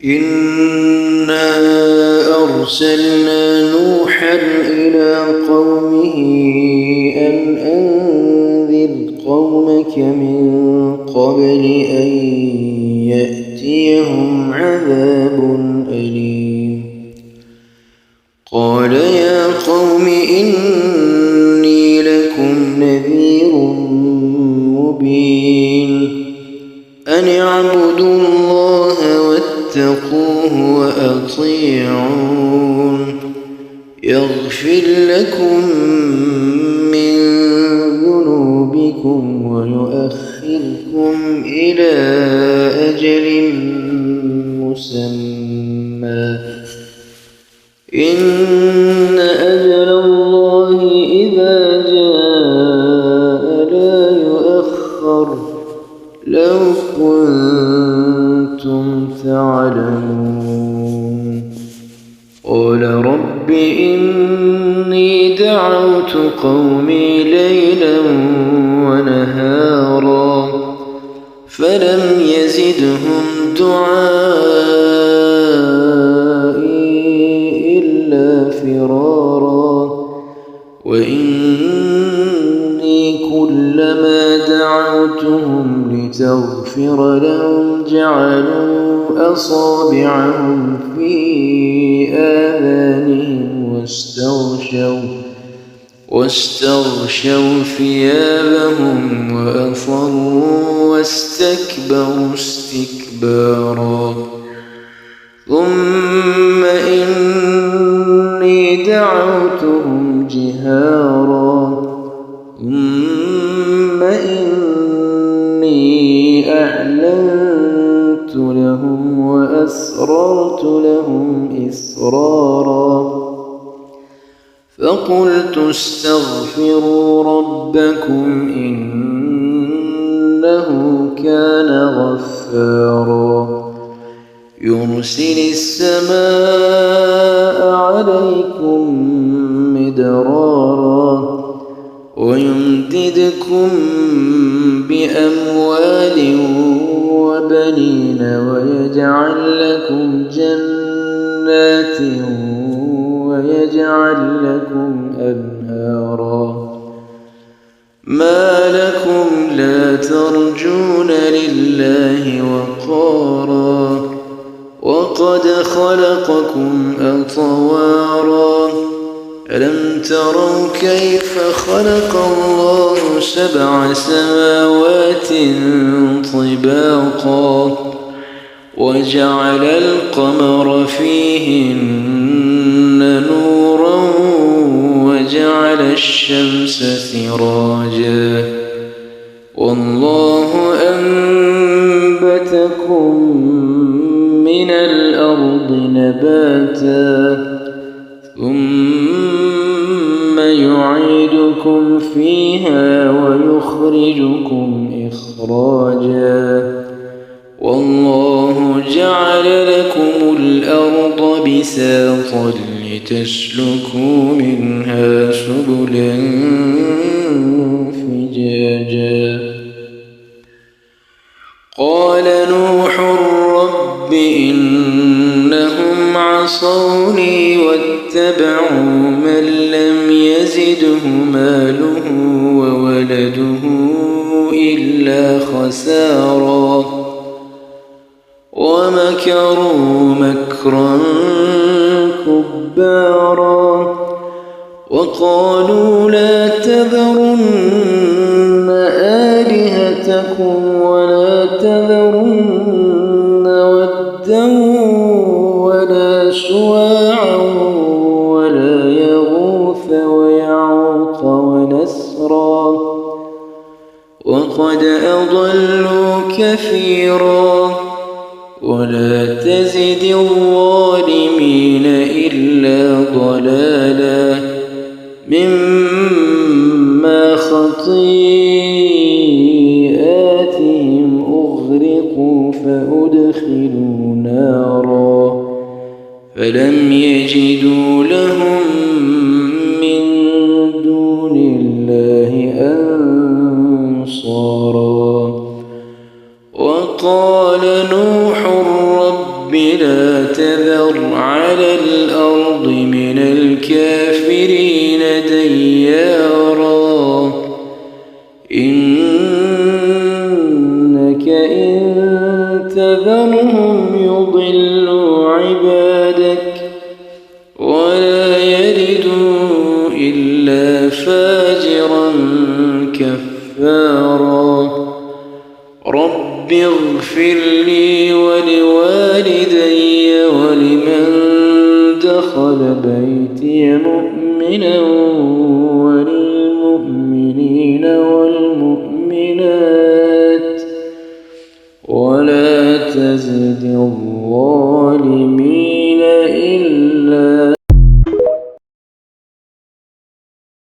إنا أرسلنا نوحا إلى قومه أن أنذر قومك من قبل أن يأتيهم عذاب أليم. قال يا قوم إني لكم نذير مبين أن اعبدوا الله واتقوه وأطيعون يغفر لكم من ذنوبكم ويؤخركم إلى أجل مسمى إن أجل الله إذا جاء لا يؤخر لو كنتم تعلمون. قال رب إني دعوت قومي ليلا ونهارا فلم يزدهم دعائي إلا فرارا وإني كلما دعوتهم لتغفر لهم جعلوا أصابعهم في آذانهم واستغشوا ثيابهم وأصروا واستكبروا استكبارا. ثم إني دعوتهم جهارا ثم إني أعلنت لهم وأسررت لهم إسرارا فقلت استغفروا ربكم إنه كان غفارا يرسل السماء عليكم مدرارا ويمددكم بأموال وبنين ويجعل لكم جنات ويجعل لكم أنهارا. ما لكم لا ترجون لله وقارا وقد خلقكم أطوارا ألم تروا كيف خلق الله 7 سماوات طباقا وجعل القمر فيهن نورا وجعل الشمس سراجا والله أنبتكم من الأرض نباتا ثم يعيدكم فيها ويخرجكم إخراجا والله جعل لكم الأرض بساطا لتسلكوا منها سبلا فجاجا. قال نوح رب إنهم عصوني واتبعوا من لم يزده ماله وولده إلا خسارا ومكروا مكرا كبارا وقالوا لا تذرن آلهتكم ولا تذرن ودا ولا سواعا ولا يغوث ويعوق ونسرا وقد أضلوا كثيرا ولا تزد الظالمين إلا ضلالا مما خطيئاتهم أغرقوا فأدخلوا نارا فلم يجدوا لهم من دون الله أنصارا. وقال نوح رب لا تذر على الأرض من الكافرين ديارا إنك إن تذرهم يضلوا عبادك ولا يلدوا إلا فاجرا كفارا رب اغفر لي ولوالدي ولمن دخل بيتي مؤمنا ولي